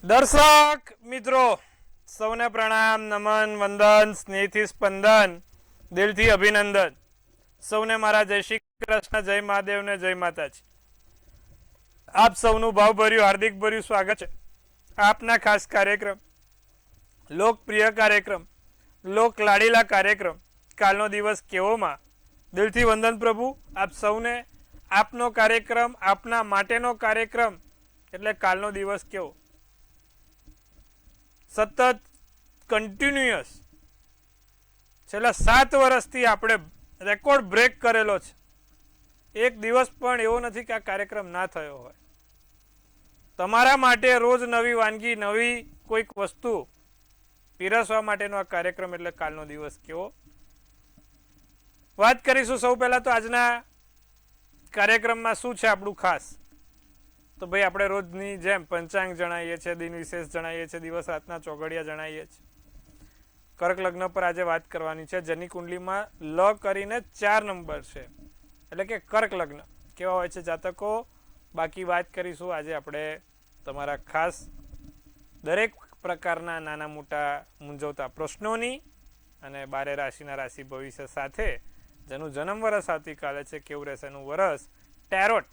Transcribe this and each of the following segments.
દર્શક મિત્રો સૌને પ્રણામ, નમન, વંદન, સ્નેહથી સ્પંદન, દિલથી અભિનંદન. સૌને મારા જય શ્રી કૃષ્ણ, જય મહાદેવ ને જય માતાજી. આપ સૌનું ભાવભર્યું હાર્દિક ભર્યું સ્વાગત છે આપના ખાસ કાર્યક્રમ, લોકપ્રિય કાર્યક્રમ, લોક લાડીલા કાર્યક્રમ કાલનો દિવસ કેવોમાં. દિલથી વંદન પ્રભુ આપ સૌને. આપનો કાર્યક્રમ, આપના માટેનો કાર્યક્રમ એટલે કાલનો દિવસ કેવો. સતત કન્ટિન્યુઅસ છેલ્લા 7 વર્ષથી આપણે રેકોર્ડ બ્રેક કરેલો છે. એક દિવસ પણ એવો નથી કે આ કાર્યક્રમ ના થયો હોય. તમારા માટે રોજ નવી વાનગી, નવી કોઈક વસ્તુ પીરસવા માટેનો આ કાર્યક્રમ એટલે કાલનો દિવસ કેવો. વાત કરીશું સૌ પહેલા તો આજના કાર્યક્રમમાં શું છે આપણું ખાસ. તો ભાઈ આપણે રોજની જેમ પંચાંગ જણાવીએ છીએ, દિન વિશેષ જણાવીએ છીએ, દિવસ રાતના ચોઘડિયા જણાવીએ છીએ. કર્ક લગ્ન પર આજે વાત કરવાની છે. જની કુંડલીમાં લ કરીને 4 નંબર છે એટલે કે કર્ક લગ્ન કેવા હોય છે જાતકો, બાકી વાત કરીશું આજે આપણે તમારા ખાસ દરેક પ્રકારના નાના મોટા મૂંઝવતા પ્રશ્નોની અને 12 રાશિના રાશિ ભવિષ્ય સાથે જેનું જન્મ વર્ષ આવતીકાલે છે કેવું રહેશે એનું વર્ષ. ટેરોટ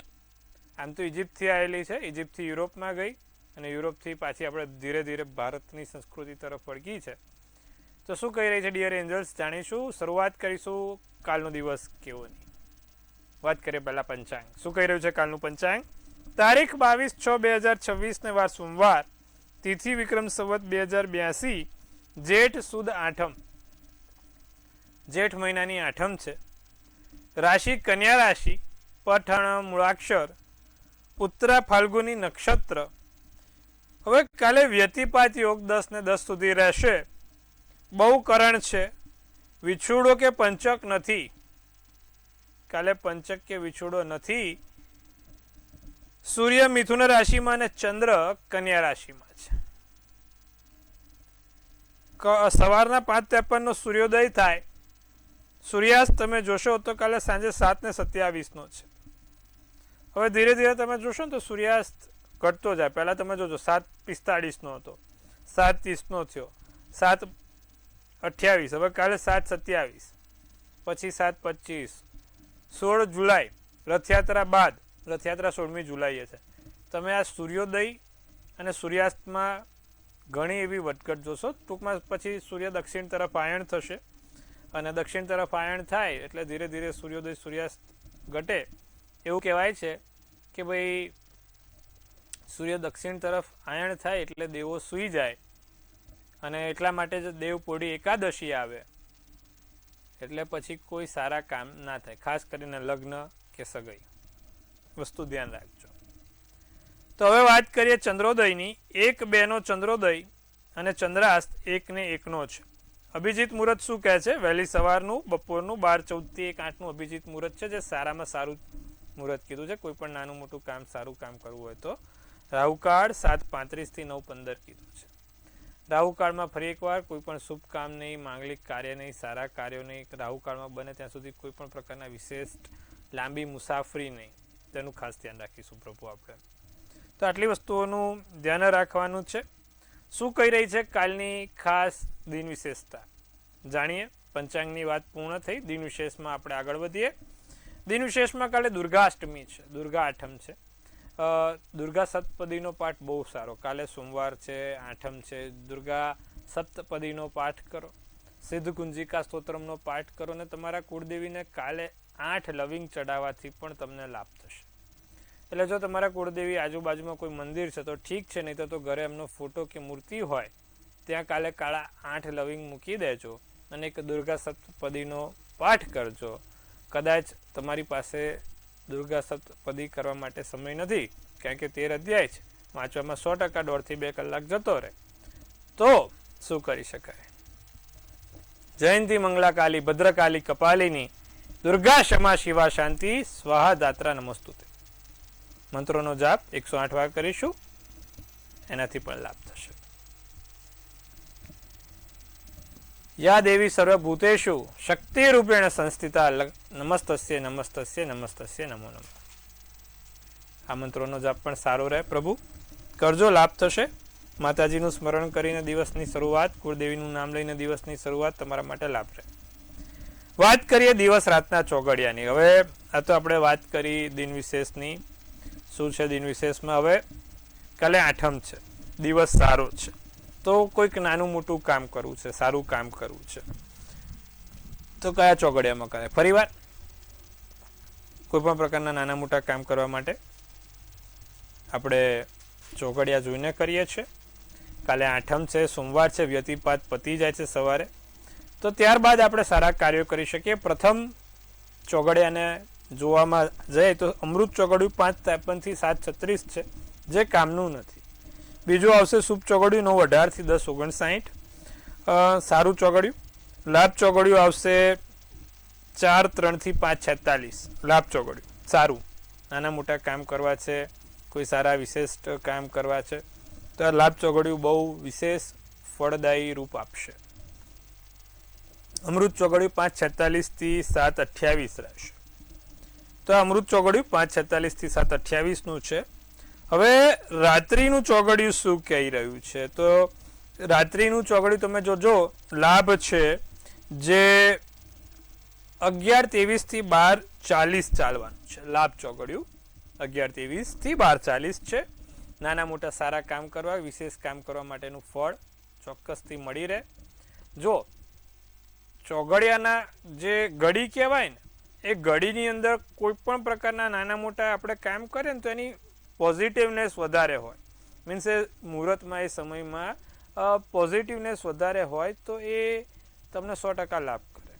આમ તો ઇજિપ્તથી આવેલી છે, ઇજિપ્તથી યુરોપમાં ગઈ અને યુરોપથી પાછી આપણે ધીરે ધીરે ભારતની સંસ્કૃતિ તરફ વળગી છે. તો શું કહી રહી છે ડિયર એન્જલ્સ જાણીશું. શરૂઆત કરીશું કાલનો દિવસ કેવોની. વાત કરીએ પહેલા પંચાંગ. શું કહી રહ્યું છે કાલનું પંચાંગ. તારીખ 22/6/2026 ને વાર સોમવાર, તિથિ વિક્રમ સંવત 2082, જેઠ સુદ આઠમ, જેઠ મહિનાની આઠમ છે. રાશિ કન્યા રાશિ, પઠણ મૂળાક્ષર, ઉત્તરા ફાલ્ગુની નક્ષત્ર. હવે કાલે વ્યતિપાત યોગ 10 ને 10 સુધી રહેશે. બહુ કરણ છે, વિછુડો કે પંચક નથી. કાલે પંચક કે વિછુડો નથી. સૂર્ય મિથુન રાશિમાં અને ચંદ્ર કન્યા રાશિમાં છે. સવારના 5:53 નો સૂર્યોદય થાય. સૂર્યાસ્ત તમે જોશો તો કાલે સાંજે 7:27 નો છે. હવે ધીરે ધીરે તમે જોશો ને તો સૂર્યાસ્ત ઘટતો જાય. પહેલા તમે જોજો 7:45 નો હતો, 7:30 નો થયો, 7:28, હવે કાલે 7:27, પછી 7:25, 16 જુલાઈ રથયાત્રા બાદ. રથયાત્રા 16મી જુલાઈએ છે. તમે આ સૂર્યોદય અને સૂર્યાસ્તમાં ઘણી એવી વધઘટ જોશો. ટૂંકમાં પછી સૂર્ય દક્ષિણ તરફ આયણ થશે અને દક્ષિણ તરફ આયણ થાય એટલે ધીરે ધીરે સૂર્યોદય સૂર્યાસ્ત ઘટે. એવું કહેવાય છે કે ભાઈ સૂર્ય દક્ષિણ તરફ આયણ થાય એટલે દેવો સૂઈ જાય અને એટલા માટે જ દેવપોઢી એકાદશી આવે એટલે પછી કોઈ સારા કામ ના થાય, ખાસ કરીને લગ્ન કે સગાઈ. વસ્તુ ધ્યાન રાખજો. તો હવે વાત કરીએ ચંદ્રોદયની. 1-2 નો ચંદ્રોદય અને ચંદ્રાસ્ત 1 ને 1 નો છે. અભિજીત મુહૂર્ત શું કહે છે? વહેલી સવારનું, બપોરનું 12:14 થી 1:08 નું અભિજીત મુહૂર્ત છે, જે સારામાં સારું મુહૂર્ત કીધું છે કોઈ પણ નાનું મોટું કામ, સારું કામ કરવું હોય તો. રાહુકાળ 7:35 થી 9:15 કીધું છે. રાહુકાળમાં ફરી એકવાર કોઈ પણ શુભ કામ નહીં, માંગલિક કાર્ય નહીં, સારા કાર્યો નહીં. રાહુકાળમાં બને ત્યાં સુધી કોઈ પણ પ્રકારના વિશેષ લાંબી મુસાફરી નહીં. તેનું ખાસ ધ્યાન રાખીશું પ્રભુ આપણે. તો આટલી વસ્તુઓનું ધ્યાન રાખવાનું છે. શું કહી રહી છે કાલની ખાસ દિન વિશેષતા જાણીએ. પંચાંગની વાત પૂર્ણ થઈ. દિન વિશેષમાં આપણે આગળ વધીએ. દિન વિશેષમાં કાલે દુર્ગા અષ્ટમી છે, દુર્ગા આઠમ છે. દુર્ગા સપ્તપદીનો પાઠ બહુ સારો. કાલે સોમવાર છે, આઠમ છે. દુર્ગા સપ્તપદીનો પાઠ કરો, સિદ્ધ કુંજિકા સ્તોત્રમનો પાઠ કરો અને તમારા કુળદેવીને કાલે 8 લવિંગ ચડાવવાથી પણ તમને લાભ થશે. એટલે જો તમારા કુળદેવી આજુબાજુમાં કોઈ મંદિર છે તો ઠીક છે, નહીં તો ઘરે એમનો ફોટો કે મૂર્તિ હોય ત્યાં કાલે કાળા 8 લવિંગ મૂકી દેજો અને એક દુર્ગા સપ્તપદીનો પાઠ કરજો. કદાચ તમારી પાસે દુર્ગા સપ્તપદી કરવા માટે સમય નથી કારણ કે 13 અધ્યાય છે, વાંચવામાં 100% 1.5 થી 2 કલાક જતો રહે, તો શું કરી શકાય? જયંતી મંગલા કાલી ભદ્રકાલી કપાલિની દુર્ગા ક્ષમા શિવા શાંતિ સ્વાહા દાત્રા નમસ્તુતે મંત્રોનો જાપ 108 વાર કરીશું. એનાથી પણ લાભ થશે. યા દેવી સર્વભૂતેષુ શક્તિ રૂપેણ સંસ્થિતા નમસ્તસ્ય નમસ્તસ્ય નમસ્તસ્ય નમો નમઃ. આ મંત્રોનો જાપ પણ સારો રહે. પ્રભુ કરજો, લાભ થશે. માતાજીનું સ્મરણ કરીને દિવસની શરૂઆત, કુળદેવીનું નામ લઈને દિવસની શરૂઆત તમારા માટે લાભ રહે. વાત કરીએ દિવસ રાતના ચોઘડિયાની. હવે આ તો આપણે વાત કરી દિન વિશેષની. શું છે દિન વિશેષમાં? હવે કાલે આઠમ છે, દિવસ સારો છે, તો કોઈક નાનું મોટું કામ કરવું છે, સારું કામ કરવું છે, તો કયા ચોઘડિયામાં કરે? ફરીવાર કોઈ પણ પ્રકારના નાના મોટા કામ કરવા માટે આપણે ચોઘડિયા જોઈને કરીએ છીએ. કાલે આઠમ છે, સોમવાર છે, વ્યતિપાત પતી જાય છે સવારે, તો ત્યારબાદ આપણે સારા કાર્યો કરી શકીએ. પ્રથમ ચોઘડિયાને જોવામાં જાય તો અમૃત ચોઘડિયું 5:53 થી 7:36 છે, જે કામનું નથી. બીજું આવશે શુભ ચોઘડિયું 9:18 થી 10:59, સારું ચોઘડિયું. લાભ ચોઘડિયું આવશે 4:03 થી 5:46, લાભ ચોઘડિયું સારું. નાના મોટા કામ કરવા છે, કોઈ સારા વિશિષ્ટ કામ કરવા છે, તો આ લાભ ચોઘડિયું બહુ વિશેષ ફળદાયી રૂપ આપશે. અમૃત ચોઘડિયું 5:46 થી 7:28 રહેશે. તો અમૃત ચોઘડિયું 5:46 થી 7:28 નું છે. હવે રાત્રિનું ચોઘડિયું શું કહી રહ્યું છે? તો રાત્રિનું ચોઘડિયું તમે જોજો, લાભ છે જે 11:23 થી 12:40 ચાલવાનું છે. લાભ ચોઘડિયું 11:23 થી 12:40 છે. નાના મોટા સારા કામ કરવા, વિશેષ કામ કરવા માટેનું ફળ ચોક્કસથી મળી રહે. જો ચોઘડિયાના જે ઘડી કહેવાય ને, એ ઘડીની અંદર કોઈ પણ પ્રકારના નાના મોટા આપણે કામ કરીએ ને તો એની પોઝિટિવનેસ વધારે હોય. મીન્સ એ મુહૂર્તમાં, એ સમયમાં પોઝિટિવનેસ વધારે હોય તો એ તમને 100% લાભ કરે.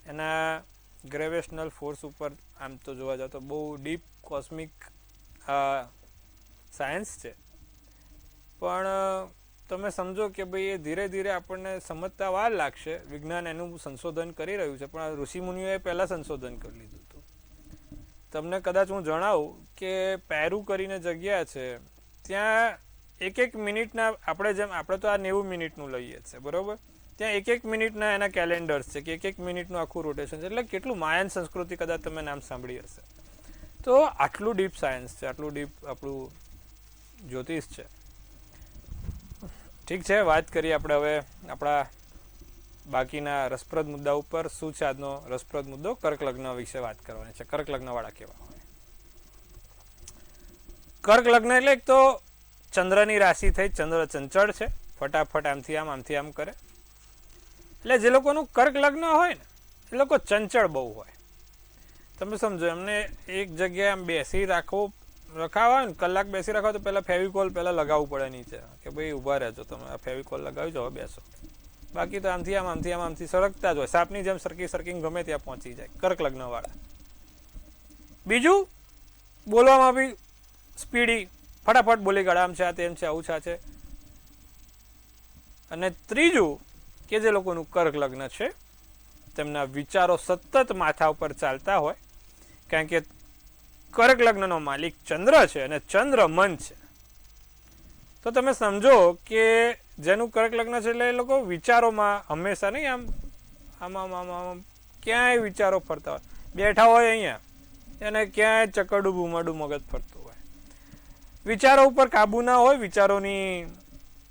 એના ગ્રેવિટેશનલ ફોર્સ ઉપર આમ તો જોવા જાવ તો બહુ ડીપ કોસ્મિક સાયન્સ છે, પણ તમે સમજો કે ભાઈ એ ધીરે ધીરે આપણને સમજતા વાર લાગશે. વિજ્ઞાન એનું સંશોધન કરી રહ્યું છે, પણ ઋષિમુનિઓએ પહેલાં સંશોધન કરી લીધું હતું. તમને કદાચ હું જણાવું કે પેરુ કરીને જગ્યા છે, ત્યાં એક મિનિટના, આપણે તો આ 90 મિનિટનું લઈએ છીએ, બરાબર? ત્યાં એક મિનિટના એના કેલેન્ડર્સ છે કે એક મિનિટનું આખું રોટેશન છે. એટલે કેટલું માયન સંસ્કૃતિ કદાચ તમે નામ સાંભળી હશે. તો આટલું ડીપ સાયન્સ છે, આટલું ડીપ આપણું જ્યોતિષ છે. ઠીક છે, વાત કરીએ આપણે હવે આપણા બાકીના રસપ્રદ મુદ્દા ઉપર. શું છે આજનો રસપ્રદ મુદ્દો? કર્ક લગ્ન વિશે વાત કરવાની છે. કર્ક લગ્નવાળા કેવા હોય? કર્ક લગ્ન એટલે એક તો ચંદ્રની રાશિ થઈ, ચંદ્ર ચંચળ છે, ફટાફટ આમથી આમ કરે. એટલે જે લોકોનું કર્ક લગ્ન હોય ને, એ લોકો ચંચળ બહુ હોય. તમે સમજો, એમને એક જગ્યાએ આમ બેસી રખાવા હોય ને, કલાક બેસી રાખો તો પહેલાં ફેવિકોલ પહેલાં લગાવવું પડે નીચે, કે ભાઈ ઊભા રહેજો તમે, આ ફેવિકોલ લગાવી જાઓ, બેસો. બાકી તો આમથી સરકતા જ હોય, સાપની જેમ સરકી ગમે ત્યાં પહોંચી જાય કર્ક લગ્નવાળા. બીજું, બોલવામાં બી સ્પીડી, ફટાફટ બોલી કાઢે, આમ છે, આ તેમ છે, આવું છે. અને ત્રીજું, કે જે લોકોનું કર્ક લગ્ન છે, તેમના વિચારો સતત માથા ઉપર ચાલતા હોય, કારણ કે કર્ક લગ્નનો માલિક ચંદ્ર છે અને ચંદ્ર મન છે. તો તમે સમજો કે જેનું કર્ક લગ્ન છે, એટલે એ લોકો વિચારોમાં હંમેશા નહીં આમ ક્યાંય વિચારો ફરતા હોય. બેઠા હોય અહીંયા અને ક્યાંય ચકરડું બુમાડું મગજ ફરતું હોય. વિચારો ઉપર કાબુ ના હોય, વિચારોની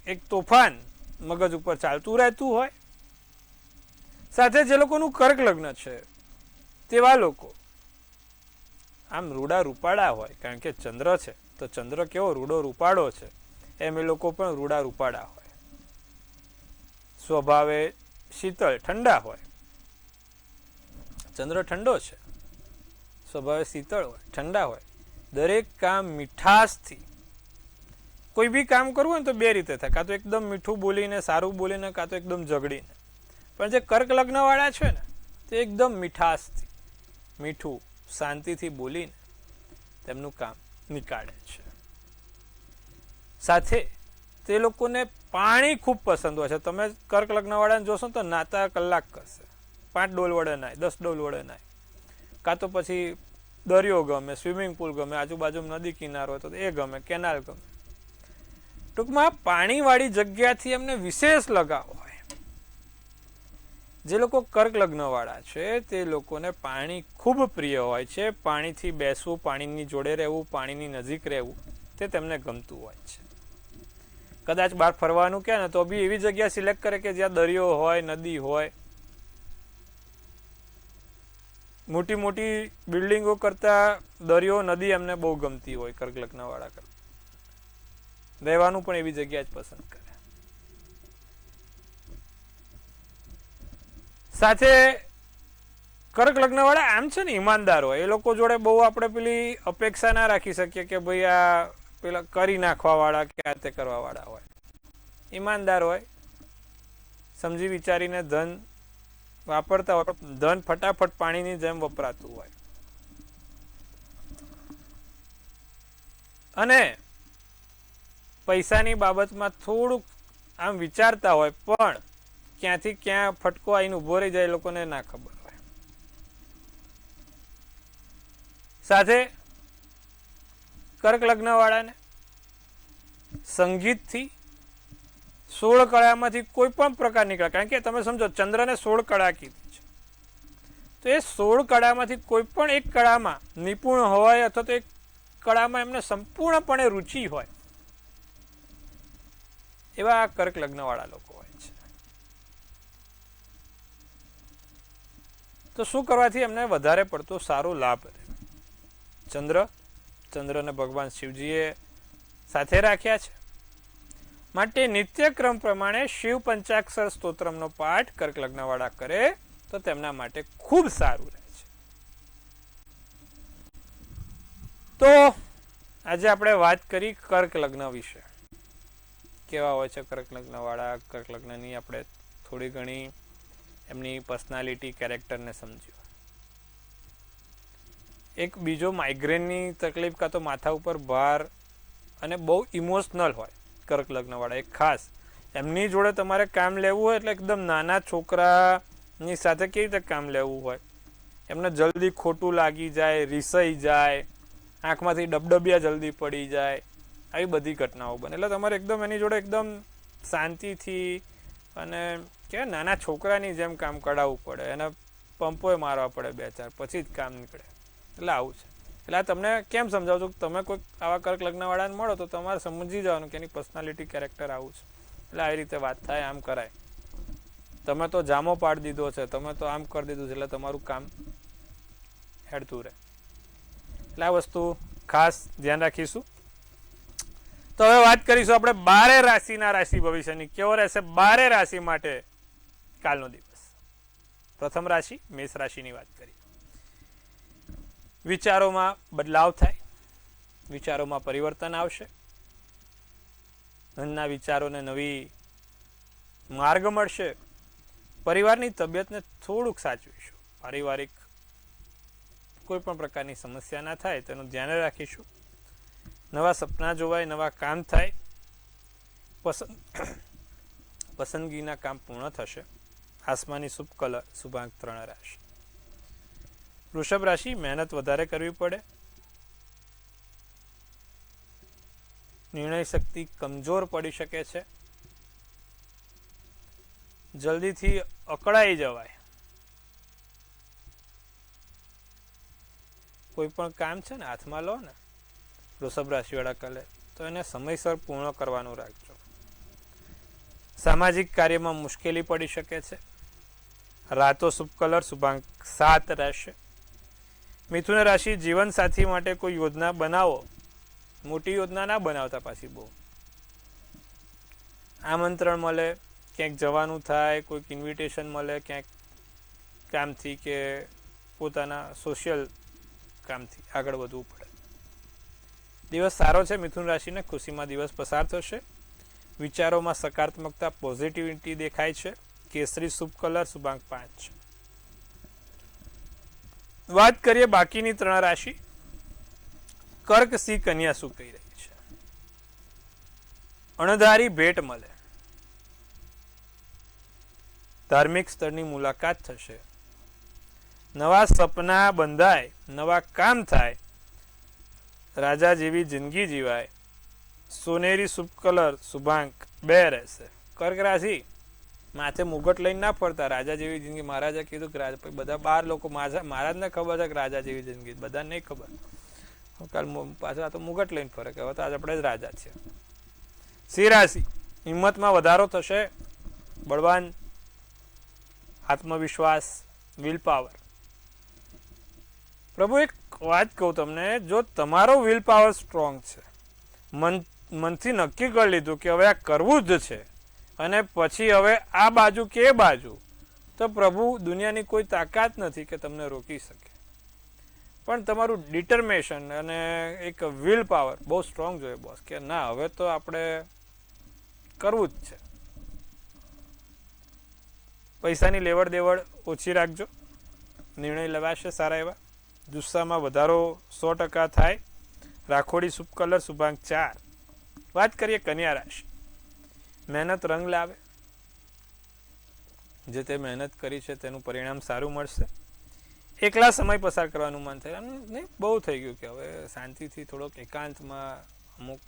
એક તોફાન મગજ ઉપર ચાલતું રહેતું હોય. સાથે જે લોકોનું કર્ક લગ્ન છે તેવા લોકો આમ રૂડા રૂપાળા હોય, કારણ કે ચંદ્ર છે, તો ચંદ્ર કેવો રૂડો રૂપાળો છે, એમ એ લોકો પણ રૂડા રૂપાળા હોય. સ્વભાવે શીતળ ઠંડા હોય. ચંદ્ર ઠંડો છે, સ્વભાવે શીતળ હોય, ઠંડા હોય. દરેક કામ મીઠાશથી, કોઈ બી કામ કરવું હોય તો બે રીતે થાય, કાં તો એકદમ મીઠું બોલીને, સારું બોલીને, કાં તો એકદમ ઝઘડીને. પણ જે કર્ક લગ્નવાળા છે ને, તે એકદમ મીઠાશથી, મીઠું શાંતિથી બોલીને તેમનું કામ નીકાળે છે. સાથે તે લોકોને પાણી ખૂબ પસંદ હોય છે. તમે કર્ક લગ્નવાળાને જોશો તો નાતા કલાક કરશે. 5 ડોલ વડે નાય, 10 ડોલ વડે નાય, કાં તો પછી દરિયો ગમે, સ્વિમિંગ પુલ ગમે, આજુબાજુ નદી કિનારો હોય તો એ ગમે, કેનાલ ગમે. ટૂંકમાં પાણીવાળી જગ્યાથી એમને વિશેષ લગાવ હોય. જે લોકો કર્ક લગ્નવાળા છે તે લોકોને પાણી ખૂબ પ્રિય હોય છે. પાણીથી બેસવું, પાણીની જોડે રહેવું, પાણીની નજીક રહેવું તે તેમને ગમતું હોય છે. કદાચ બહાર ફરવાનું કે ને તો બી એવી જગ્યા સિલેક્ટ કરે કે જ્યાં દરિયો હોય, નદી હોય. મોટી મોટી બિલ્ડિંગો કરતા દરિયો, નદી એમને બહુ ગમતી હોય કર્ક લગ્ન વાળા કરતા. રહેવાનું પણ એવી જગ્યા જ પસંદ કરે. સાથે કર્ક લગ્ન વાળા આમ છે ને ઈમાનદાર હોય. એ લોકો જોડે બહુ આપણે પેલી અપેક્ષા ના રાખી શકીએ કે ભાઈ આ પેલા કરી નાખવા વાળા કે આ તે કરવા વાળા હોય. ઈમાનદાર હોય, સમજી વિચારીને ધન વાપરતા હોય. ધન ફટાફટ પાણીની જેમ વપરાતું હોય. અને પૈસાની બાબતમાં થોડુંક આમ વિચારતા હોય, પણ ક્યાંથી ક્યાં ફટકો આવીને ઉભો રહી જાય એ લોકોને ના ખબર હોય. સાથે કર્ક લગ્ન વાળાને સંગીતથી 16 કળામાંથી કોઈ પણ પ્રકાર નીકળે. કારણ કે તમે સમજો ચંદ્રને 16 કળા કીધી છે, તો એ 16 કળામાંથી કોઈ પણ એક કળામાં નિપુણ હોય અથવા તો એક કળામાં એમને સંપૂર્ણપણે રુચિ હોય, એવા કર્ક લગ્ન વાળા લોકો હોય છે. તો શું કરવાથી એમને વધારે પડતો સારો લાભ રહે? ચંદ્રને ભગવાન શિવજીએ સાથે રાખ્યા છે, માટે નિત્યક્રમ પ્રમાણે શિવ પંચાક્ષર સ્તોત્રમનો પાઠ કર્ક લગ્ન વાળા કરે તો તેમના માટે ખૂબ સારું રહે છે. તો આજે આપણે વાત કરી કર્ક લગ્ન વિશે. કેવા હોય છે કર્ક લગ્ન વાળા, કર્ક લગ્નની આપણે થોડી ઘણી એમની પર્સનાલિટી, કેરેક્ટરને સમજ્યું. એક બીજો માઇગ્રેનની તકલીફ કાં તો માથા ઉપર ભાર અને બહુ ઇમોશનલ હોય કર્ક લગ્ન વાળા. એક ખાસ એમની જોડે તમારે કામ લેવું હોય એટલે એકદમ નાના છોકરાની સાથે કેવી રીતે કામ લેવું હોય. એમને જલ્દી ખોટું લાગી જાય, રીસાઈ જાય, આંખમાંથી ડબડબિયા જલ્દી પડી જાય, આવી બધી ઘટનાઓ બને. એટલે તમારે એકદમ એની જોડે એકદમ શાંતિથી અને કે નાના છોકરાની જેમ કામ કરાવવું પડે. એને પંપોય મારવા પડે 2-4, પછી જ કામ નીકળે. એટલે આવું છે. એટલે આ તમને કેમ સમજાવું છું કે તમે કોઈ આવા કર્ક લગ્ન વાળાને મળો તો તમારે સમજી જવાનું કે એની પર્સનાલિટી, કેરેક્ટર આવું છે. એટલે આવી રીતે વાત થાય, આમ કરાય. તમે તો જામો પાડી દીધો છે, તમે તો આમ કરી દીધું છે, એટલે તમારું કામ હેડતું રહે. એટલે આ વસ્તુ ખાસ ધ્યાન રાખીશું. તો હવે વાત કરીશું આપણે 12 રાશિના રાશિ ભવિષ્યની. કેવો રહેશે 12 રાશિ માટે કાલનો દિવસ? પ્રથમ રાશિ મેષ રાશિની વાત કરીએ. વિચારોમાં બદલાવ થાય, વિચારોમાં પરિવર્તન આવશે, મનના વિચારોને નવી માર્ગ મળશે. પરિવારની તબિયતને થોડુંક સાચવીશું. પારિવારિક કોઈ પણ પ્રકારની સમસ્યા ના થાય તેનું ધ્યાન રાખીશું. નવા સપના જોવાય, નવા કામ થાય, પસંદગીના કામ પૂર્ણ થશે. આસમાની શુભ કલર શુભાંક 3 રાશિ. વૃષભ રાશિ મહેનત વધારે કરવી પડે, નિર્ણય શક્તિ કમજોર પડી શકે છે, જલ્દીથી અકળાઈ જવાય. કોઈ પણ કામ છે ને હાથમાં લો ને વૃષભ રાશિ વાળા કાલે, તો એને સમયસર પૂર્ણ કરવાનું રાખજો. સામાજિક કાર્યમાં મુશ્કેલી પડી શકે છે. રાતો શુભ કલર શુભાંક 7 રહેશે. મિથુન રાશિ જીવન સાથી માટે કોઈ યોજના બનાવો. મોટી યોજના ના બનાવતા, પાછી બહુ આમંત્રણ મળે, ક્યાંક જવાનું થાય, કોઈક ઇન્વિટેશન મળે ક્યાંક કામથી કે પોતાના સોશિયલ કામથી આગળ વધવું પડે. દિવસ સારો છે મિથુન રાશિને. ખુશીમાં દિવસ પસાર થશે. વિચારોમાં સકારાત્મકતા, પોઝિટિવિટી દેખાય છે. કેસરી શુભ કલર શુભાંક 5. વાત કરીએ બાકીની 3 રાશિ. કર્ક, સિંહ, કન્યા શું કહી રહી છે? અણધારી ભેટ મળે, ધાર્મિક સ્થળની મુલાકાત થશે, નવા સપના બંધાય, નવા કામ થાય, રાજા જેવી જિંદગી જીવાય. સોનેરી શુભ કલર શુભાંક 2 રહેશે. કર્ક રાશિ માથે મુગટ લઈને ના ફરતા. રાજા જેવી જિંદગી મહારાજા કીધું કે બધા 12 લોકો મહારાજને ખબર છે કે રાજા જેવી જિંદગી, બધા નહીં ખબર. કાલ પાછા તો મુગટ લઈને ફરે કે હવે તો આજે આપણે જ રાજા છીએ. સિંહ રાશિ, હિંમતમાં વધારો થશે, બળવાન, આત્મવિશ્વાસ, વિલ પાવર. પ્રભુ એક વાત કહું તમને, જો તમારો વિલ પાવર સ્ટ્રોંગ છે, મનથી નક્કી કરી લીધું કે હવે આ કરવું જ છે, અને પછી હવે આ બાજુ કે એ બાજુ, તો પ્રભુ દુનિયાની કોઈ તાકાત નથી કે તમને રોકી શકે. પણ તમારું ડિટર્મેશન અને એક વિલ પાવર બહુ સ્ટ્રોંગ જોઈએ બોસ, કે ના હવે તો આપણે કરવું જ છે. પૈસાની લેવડ દેવડ ઓછી રાખજો, નિર્ણય લેવાશે સારા એવા, જુસ્સામાં વધારો 100% થાય. રાખોડી શુભ કલર શુભાંક 4. વાત કરીએ કન્યા રાશિ. મહેનત રંગ લાવે, જે તે મહેનત કરી છે તેનું પરિણામ સારું મળશે. એકલા સમય પસાર કરવાનું મન થાય, નહીં બહુ થઈ ગયું કે હવે શાંતિથી થોડોક એકાંતમાં, અમુક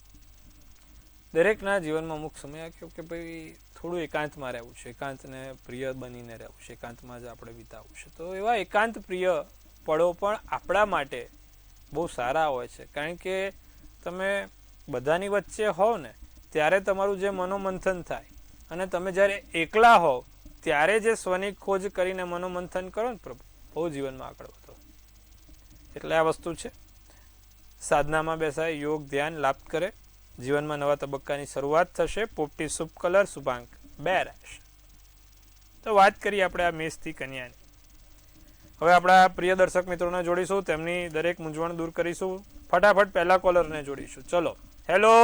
દરેકના જીવનમાં અમુક સમય આવ્યો કે ભાઈ થોડું એકાંતમાં રહેવું છે, એકાંતને પ્રિય બનીને રહેવું છે, એકાંતમાં જ આપણે વિતાવવું છે. તો એવા એકાંત પ્રિય પળો પણ આપણા માટે બહુ સારા હોય છે, કારણ કે તમે બધાની વચ્ચે હોવ ને ત્યારે તમારું જે મનોમંથન થાય, અને તમે જ્યારે એકલા હોવ ત્યારે જે સ્વની ખોજ કરીને મનોમંથન કરો ને પ્રભુ, બહુ જીવનમાં આગળ વધો. એટલે આ વસ્તુ છે. સાધનામાં બેસાય, યોગ ધ્યાન લાભ કરે, જીવનમાં નવા તબક્કાની શરૂઆત થશે. પોપટી શુભ કલર શુભાંક 2 રહેશે. તો વાત કરીએ આપણે આ મેષથી કન્યાની. હવે આપણા પ્રિય દર્શક મિત્રોને જોડીશું, તેમની દરેક મૂંઝવણ દૂર કરીશું. ફટાફટ પહેલા કોલરને જોડીશું. ચલો, હેલો.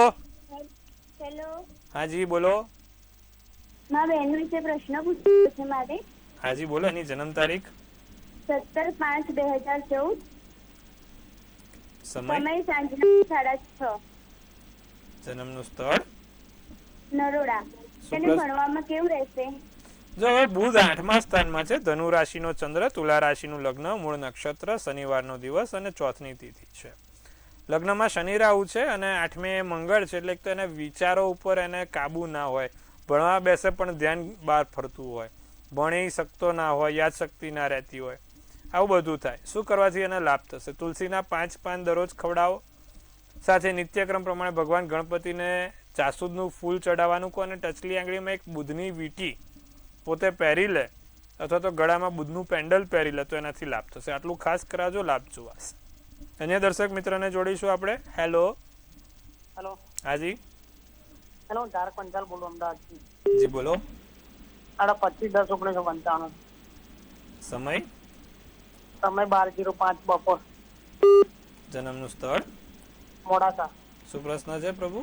હેલો. હાજી બોલો. મારા બહેન વિશે પ્રશ્ન પૂછવો છે મારે. હાજી બોલો. એની જન્મ તારીખ 17/5/2014. સમય સાંજના 6:30. જન્મનું સ્થળ નરોડા. તેને ભણવામાં કેવું રહેશે? જો હવે બુધ 8મા સ્થાનમાં છે, ધનુ રાશિનો ચંદ્ર, તુલા રાશિનું લગ્ન, મૂળ નક્ષત્ર, શનિવારનો દિવસ અને ચોથની તિથિ છે. લગ્નમાં શનિ રાહુ છે અને 8મે મંગળ છે, એટલે તો એને વિચારો ઉપર એને કાબુ ના હોય, ભણવા બેસે પણ ધ્યાન બહાર ફરતું હોય, ભણી શકતો ના હોય, યાદશક્તિ ના રહેતી હોય, આવું બધું થાય. શું કરવાથી એને લાભ થશે? તુલસીના 5 પાન દરરોજ ખવડાવો, સાથે નિત્યક્રમ પ્રમાણે ભગવાન ગણપતિને જાસૂદનું ફૂલ ચડાવવાનું કહો, અને ટચલી આંગળીમાં એક બુધની વીંટી પોતે પહેરી લે, અથવા તો ગળામાં બુધનું પેન્ડલ પહેરી લે, તો એનાથી લાભ થશે. આટલું ખાસ કરાવજો, લાભ જોવાશે. અન્ય દર્શક મિત્રને જોડીશું આપણે. હેલો. હેલો. હાજી. હેલો, તારક પંચાલ બોલું, અમદાવાદથી. જી બોલો. 25/10/1955. સમય 12:05 બપોર. જન્મનું સ્થળ મોડાસા. શું પ્રશ્ન છે પ્રભુ?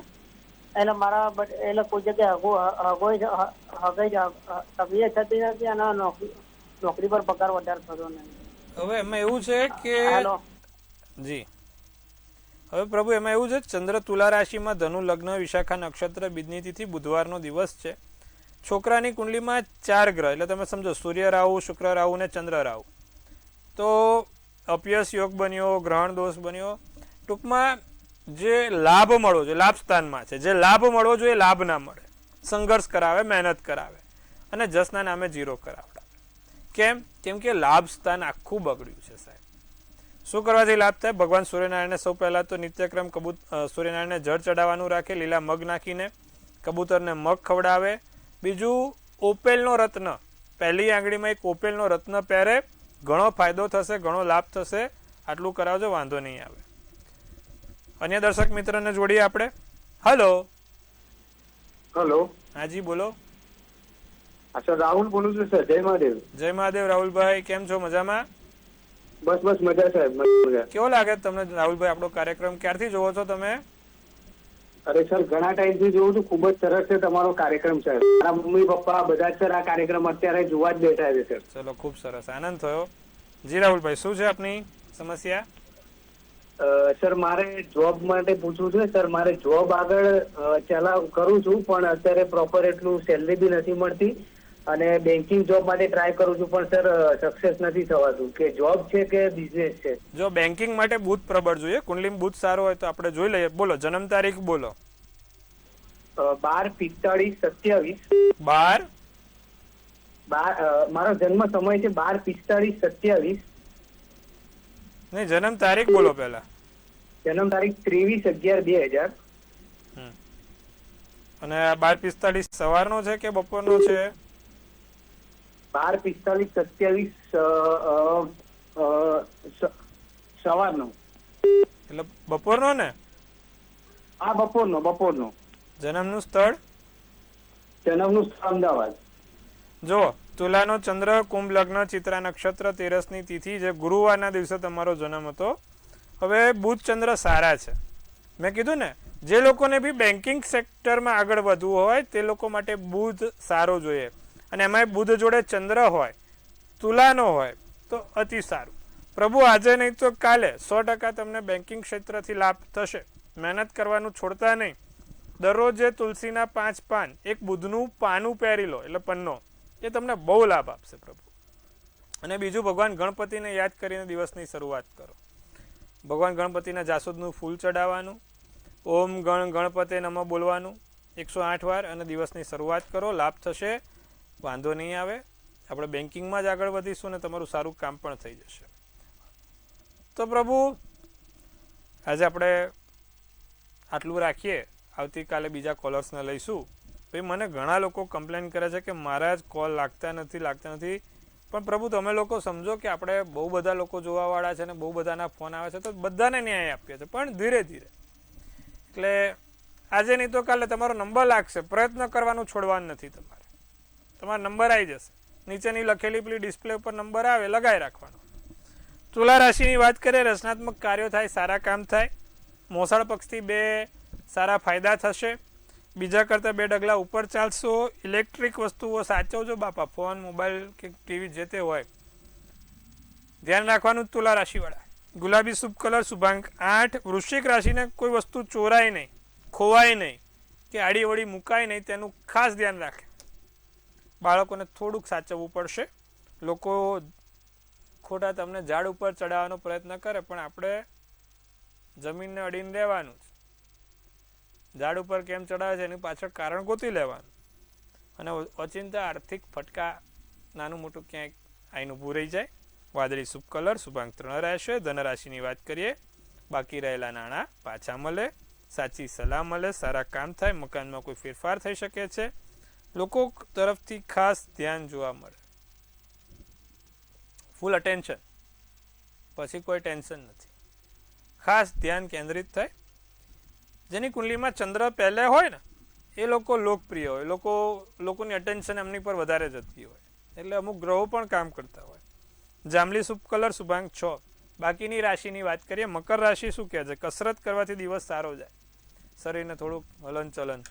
એટલે મારા એટલે કોઈ જગ્યાએ તબિયત થતી નથી અને નોકરી પર પગાર વધારે થતો નહીં. હવે એમાં એવું છે કે જી, હવે પ્રભુ એમાં એવું છે, ચંદ્ર તુલા રાશિમાં, ધનુ લગ્ન, વિશાખા નક્ષત્ર, બીજની તિથિ, બુધવારનો દિવસ છે. છોકરાની કુંડલીમાં 4 ગ્રહ, એટલે તમે સમજો સૂર્ય રાહુ, શુક્ર રાહુ ને ચંદ્ર રાહુ, તો અપયશ યોગ બન્યો, ગ્રહણ દોષ બન્યો. ટૂંકમાં જે લાભ મળવો જોઈએ, લાભ સ્થાનમાં છે, જે લાભ મળવો જોઈએ લાભ ના મળે, સંઘર્ષ કરાવે, મહેનત કરાવે, અને જસના નામે 0 કરાવડાવે. કેમ કે લાભ સ્થાન આખું બગડ્યું છે સાહેબ. શું કરવાથી લાભ થાય? ભગવાન સૂર્યનારાયણને સૌ પહેલા તો નિત્યક્રમ સૂર્યનારાયણને જળ ચડાવવાનું રાખે, લીલા મગ નાખીને, કબૂતરને મગ ખવડાવે. બીજું, ઓપેલનો રત્ન, પહેલી આંગળીમાં એક ઓપેલનો રત્ન પહેરે, ઘણો ફાયદો થશે, ઘણો લાભ થશે. આટલું કરાવજો, વાંધો નહીં આવે. અન્ય દર્શક મિત્રને જોડીએ આપણે. હેલો. હેલો. હાજી બોલો. સર રાહુલ બોલું છું સર. જય મહાદેવ. જય મહાદેવ રાહુલભાઈ, કેમ છો? મજામાં? બસ મજા સાહેબ, મજા. કેવો લાગે તમને રાહુલભાઈ આપણો કાર્યક્રમ? ક્યારથી જોવો છો તમે? અરે સર ઘણા ટાઈમથી જોઉં છું, ખૂબ જ સરસ છે તમારો કાર્યક્રમ સર. મારા મમ્મી પપ્પા બધા જ સર આ કાર્યક્રમ અત્યારે જોવા જ બેઠા છે સર. ચલો, ખૂબ સરસ, આનંદ થયો. જી રાહુલભાઈ, શું છે આપની સમસ્યા? સર મારે જોબ માટે પૂછવું છે સર. મારે જોબ આગળ કરું છું, પણ અત્યારે પ્રોપર એટલું સેલરી બી નથી મળતી, અને બેન્કિંગ જોબ માટે ટ્રાય કરું છું, પણ સર સક્સેસ નથી થવાતું. કે જોબ છે કે બિઝનેસ છે? જો બેન્કિંગ માટે બુધ પ્રબળ જોઈએ, કુંડલીમાં બુધ સારો હોય તો આપણે જોઈ લઈએ. બોલો જન્મ તારીખ બોલો. 12/45/27. 12 મારો જન્મ સમય છે 12/45/27. નહીં, જન્મ તારીખ બોલો પહેલા. જન્મ તારીખ 23/11/2000. અને 12:45 સવારનો છે કે બપોરનો છે? 12:45 સવારનો. એટલે બપોરનો ને? આ બપોરનો. જન્મનું સ્થળ? જન્મનું સ્થળ અમદાવાદ. જો તુલાનો ચંદ્ર, કુંભ લગ્ન, ચિત્રા નક્ષત્ર, 13ની તિથિ છે, ગુરુવારના દિવસે તમારો જન્મ હતો. હવે બુધ ચંદ્ર સારા છે. મેં કીધું ને, જે લોકોને બી બેન્કિંગ સેક્ટરમાં આગળ વધવું હોય તે લોકો માટે બુધ સારો જોઈએ. અને એમાં બુધ જોડે ચંદ્ર હોય, તુલાનો હોય તો અતિ સારું. પ્રભુ આજે નહીં તો કાલે 100% તમને બેન્કિંગ ક્ષેત્રથી લાભ થશે. મહેનત કરવાનું છોડતા નહીં. દરરોજે તુલસીના 5 પાન, એક બુધનું પાનું પહેરી લો એટલે પન્નો, એ તમને બહુ લાભ આપશે પ્રભુ. અને બીજું, ભગવાન ગણપતિને યાદ કરીને દિવસની શરૂઆત કરો. ભગવાન ગણપતિના જાસૂદનું ફૂલ ચડાવવાનું, ઓમ ગણપતે નમઃ બોલવાનું 108 વાર અને દિવસની શરૂઆત કરો. લાભ થશે, વાંધો નહીં આવે. આપણે બેન્કિંગમાં જ આગળ વધીશું અને તમારું સારું કામ પણ થઈ જશે. તો પ્રભુ આજે આપણે આટલું રાખીએ. આવતીકાલે બીજા કોલર્સને લઈશું. ભાઈ મને ઘણા લોકો કમ્પ્લેન કરે છે કે મારા જ કોલ લાગતા નથી. પણ પ્રભુ તમે લોકો સમજો કે આપણે બહુ બધા લોકો જોવાવાળા છે ને બહુ બધાના ફોન આવે છે, તો બધાને ન્યાય આપીએ છીએ, પણ ધીરે ધીરે. એટલે આજે નહીં તો કાલે તમારો નંબર લાગશે. પ્રયત્ન કરવાનું છોડવાનું નથી તમારે. તમારો નંબર આવી જશે. નીચેની લખેલી પેલી ડિસ્પ્લે ઉપર નંબર આવે, લગાવી રાખવાનો. તુલા રાશિની વાત કરીએ, રચનાત્મક કાર્યો થાય, સારા કામ થાય. મોસાળ પક્ષથી 2 સારા ફાયદા થશે. બીજા કરતાં 2 ડગલા ઉપર ચાલશો. ઇલેક્ટ્રિક વસ્તુઓ સાચવજો બાપા, ફોન, મોબાઈલ કે ટીવી જે તે હોય ધ્યાન રાખવાનું. તુલા રાશિવાળા, ગુલાબી શુભ કલર, શુભાંક 8. વૃશ્ચિક રાશિને કોઈ વસ્તુ ચોરાય નહીં, ખોવાય નહીં કે આડી વળી મુકાય નહીં, તેનું ખાસ ધ્યાન રાખે. બાળકોને થોડુંક સાચવવું પડશે. લોકો ખોટા તમને ઝાડ ઉપર ચડાવવાનો પ્રયત્ન કરે, પણ આપણે જમીનને અડીને રહેવાનું છે. ઝાડ ઉપર કેમ ચડાવે છે એની પાછળ કારણ ગોતી લેવાનું. અને ઓચિંતા આર્થિક ફટકા નાનું મોટું ક્યાંક આઈને ઊભું રહી જાય. વાદળી શુભ કલર, શુભાંક 3 રહેશે. ધનરાશિની વાત કરીએ, બાકી રહેલા નાણાં પાછા મળે, સાચી સલાહ મળે, સારા કામ થાય, મકાનમાં કોઈ ફેરફાર થઈ શકે છે. લોકો તરફથી ખાસ ધ્યાન જોવા મળે. ફૂલ અટેન્શન, પછી કોઈ ટેન્શન નથી. ખાસ ધ્યાન કેન્દ્રિત થાય. જેની કુંડલીમાં ચંદ્ર પહેલે હોય ને એ લોકો લોકપ્રિય હોય, લોકોની અટેન્શન એમની પર વધારે જતી હોય, એટલે અમુક ગ્રહો પણ કામ કરતા હોય. જાંબલી શુભ કલર, શુભાંક 6. બાકીની રાશિની વાત કરીએ, મકર રાશિ શું કહે છે? કસરત કરવાથી દિવસ સારો જાય, શરીરને થોડુંક હલનચલન,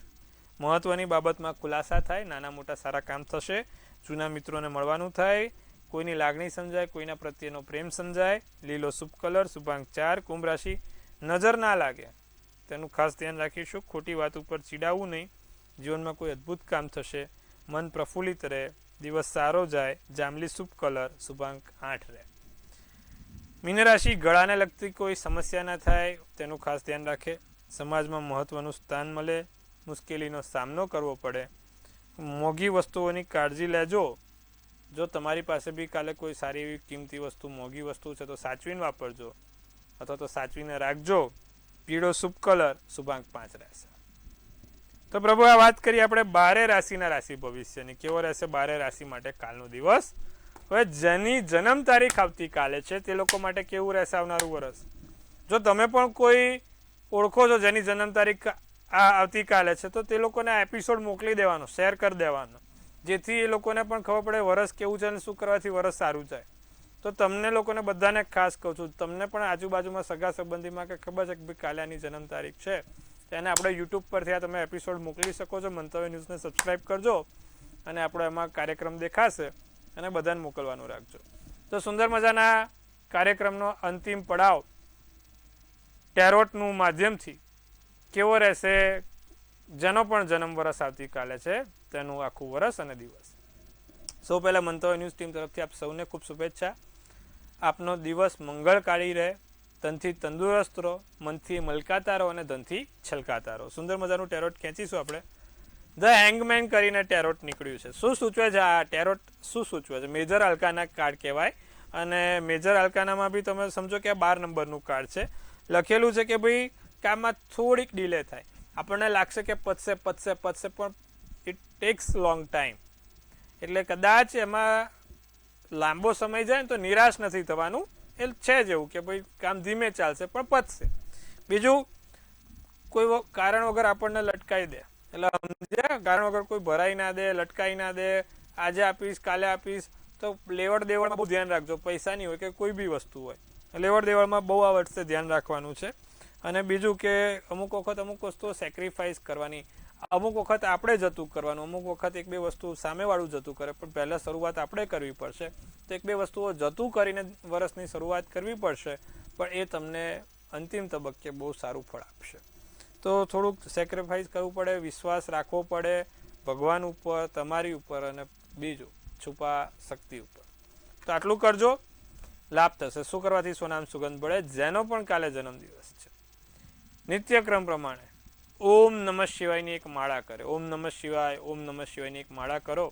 મહત્વની બાબતમાં ખુલાસા થાય, નાના મોટા સારા કામ થશે, જૂના મિત્રોને મળવાનું થાય, કોઈની લાગણી સમજાય, કોઈના પ્રત્યેનો પ્રેમ સમજાય. લીલો શુભ કલર, શુભાંક 4. કુંભ રાશિ, નજર ના લાગે તેનું ખાસ ધ્યાન રાખીશું. ખોટી વાત ઉપર ચીડાવવું નહીં. જીવનમાં કોઈ અદ્ભુત કામ થશે, મન પ્રફુલ્લિત રહે, દિવસ સારો જાય. જાંબલી શુભ કલર, શુભાંક 8 રહે. મીન રાશિ, ગળાને લગતી કોઈ સમસ્યા ના થાય તેનું ખાસ ધ્યાન રાખે. સમાજમાં મહત્વનું સ્થાન મળે, મુશ્કેલીનો સામનો કરવો પડે. મોંઘી વસ્તુઓની કાળજી લેજો. જો તમારી પાસે બી કાલે કોઈ સારી એવી કિંમતી વસ્તુ, મોંઘી વસ્તુ છે તો સાચવીને વાપરજો, અથવા તો સાચવીને રાખજો. પીળો શુભ કલર, શુભાંક 5 રહેશે. તો પ્રભુ આ વાત કરીએ આપણે 12 રાશિના રાશિ ભવિષ્યની. કેવો રહેશે 12 રાશિ માટે કાલનો દિવસ? હવે જેની જન્મ તારીખ આવતીકાલે છે તે લોકો માટે કેવું રહેશે આવનારું વર્ષ? જો તમે પણ કોઈ ઓળખો છો જેની જન્મ તારીખ આવતીકાલે છે, તો તે લોકોને આ એપિસોડ મોકલી દેવાનો, શેર કરી દેવાનો, જેથી એ લોકોને પણ ખબર પડે વરસ કેવું છે અને શું કરવાથી વરસ સારું જાય. તો તમને લોકોને બધાને ખાસ કહું છું, તમને પણ આજુબાજુમાં સગા સંબંધીમાં કે ખબર છે કે ભાઈ કાલે આની જન્મ તારીખ છે, તેને આપણે યુટ્યુબ પરથી આ તમે એપિસોડ મોકલી શકો છો. મંતવ્ય ન્યૂઝને સબસ્ક્રાઈબ કરજો અને આપણો એમાં કાર્યક્રમ દેખાશે અને બધાને મોકલવાનું રાખજો. તો સુંદર મજાના કાર્યક્રમનો અંતિમ પડાવ ટેરોટનું માધ્યમથી કેવો રહેશે, જેનો પણ જન્મ વર્ષ આવતીકાલે છે તેનું આખું વર્ષ અને દિવસ. સૌ પહેલાં મંતવ્ય ન્યૂઝ ટીમ તરફથી આપ સૌને ખૂબ શુભેચ્છા. આપનો દિવસ મંગળકારી રહે, તનથી તંદુરસ્ત રહો, મનથી મલકાતા રહો અને ધનથી છલકાતા રહો. સુંદર મજાનું ટેરોટ ખેંચીશું આપણે. ધ હેંગમેન કરીને ટેરોટ નીકળ્યું છે. શું સૂચવે છે આ ટેરોટ? શું સૂચવે છે? મેજર આલ્કાના કાર્ડ કહેવાય. અને મેજર આલ્કાનામાં બી તમે સમજો કે આ 12 નંબરનું કાર્ડ છે. લખેલું છે કે ભાઈ કામમાં થોડીક ડિલે થાય. આપણને લાગશે કે પતશે પણ ઇટ ટેક્સ લોંગ ટાઈમ. એટલે કદાચ એમાં લાંબો સમય જાય ને તો નિરાશ નથી થવાનું. એ છે જ એવું કે ભાઈ કામ ધીમે ચાલશે પણ પતશે. બીજું, કોઈ કારણ વગર આપણને લટકાઈ દે, એટલે સમજ્યા, કારણ વગર કોઈ ભરાઈ ના દે, લટકાઈ ના દે, આજે આપીશ કાલે આપીશ, તો લેવડ દેવડમાં બહુ ધ્યાન રાખજો. પૈસાની હોય કે કોઈ બી વસ્તુ હોય, લેવડ દેવડમાં બહુ આ વર્ષે ધ્યાન રાખવાનું છે. અને બીજું કે અમુક વખત અમુક વસ્તુઓ સેક્રિફાઈસ કરવાની, અમુક વખત આપણે જતું કરવાનું, અમુક વખત એક બે વસ્તુ સામેવાળું જતું કરે, પણ પહેલાં શરૂઆત આપણે કરવી પડશે. તો એક બે વસ્તુઓ જતું કરીને વર્ષની શરૂઆત કરવી પડશે, પણ એ તમને અંતિમ તબક્કે બહુ સારું ફળ આપશે. તો થોડુંક સેક્રિફાઈસ કરવું પડે, વિશ્વાસ રાખવો પડે ભગવાન ઉપર, તમારી ઉપર, અને બીજું છુપા શક્તિ ઉપર. તો આટલું કરજો, લાભ થશે. શું કરવાથી સોનામ સુગંધ પડે? જેનો પણ કાલે જન્મદિવસ છે, નિત્યક્રમ પ્રમાણે ઓમ નમઃ શિવાયની એક માળા કરે. ઓમ નમઃ શિવાય, ઓમ નમઃ શિવાયની એક માળા કરો,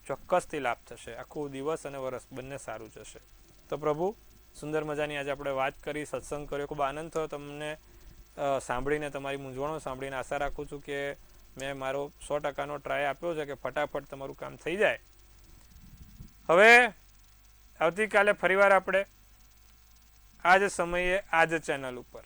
ચોક્કસથી લાભ થશે. આખું દિવસ અને વર્ષ બંને સારું જશે. તો પ્રભુ, સુંદર મજાની આજે આપણે વાત કરી, સત્સંગ કર્યો, ખૂબ આનંદ થયો તમને સાંભળીને, તમારી મૂંઝવણો સાંભળીને. આશા રાખું છું કે મેં મારો 100%નો ટ્રાય આપ્યો છે કે ફટાફટ તમારું કામ થઈ જાય. હવે આવતીકાલે ફરીવાર આપણે આ જ સમયે આ જ ચેનલ ઉપર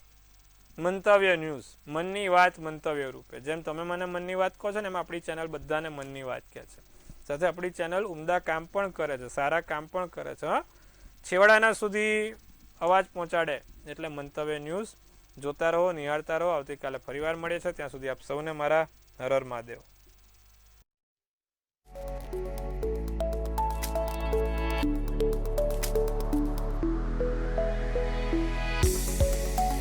મંતવ્ય ન્યૂઝ, મનની વાત મંતવ્ય રૂપે, જેમ તમે મને મનની વાત કહો છો ને, એમ આપણી ચેનલ બધાને મનની વાત કહે છે. સાથે આપણી ચેનલ ઉમદા કામ પણ કરે છે, સારા કામ પણ કરે છે. છેવાડાના સુધી અવાજ પહોંચાડે. એટલે મંતવ્ય ન્યૂઝ જોતા રહો, નિહાળતા રહો. આવતીકાલે ફરીવાર મળે છે. ત્યાં સુધી આપ સૌને મારા હર હર મહાદેવ.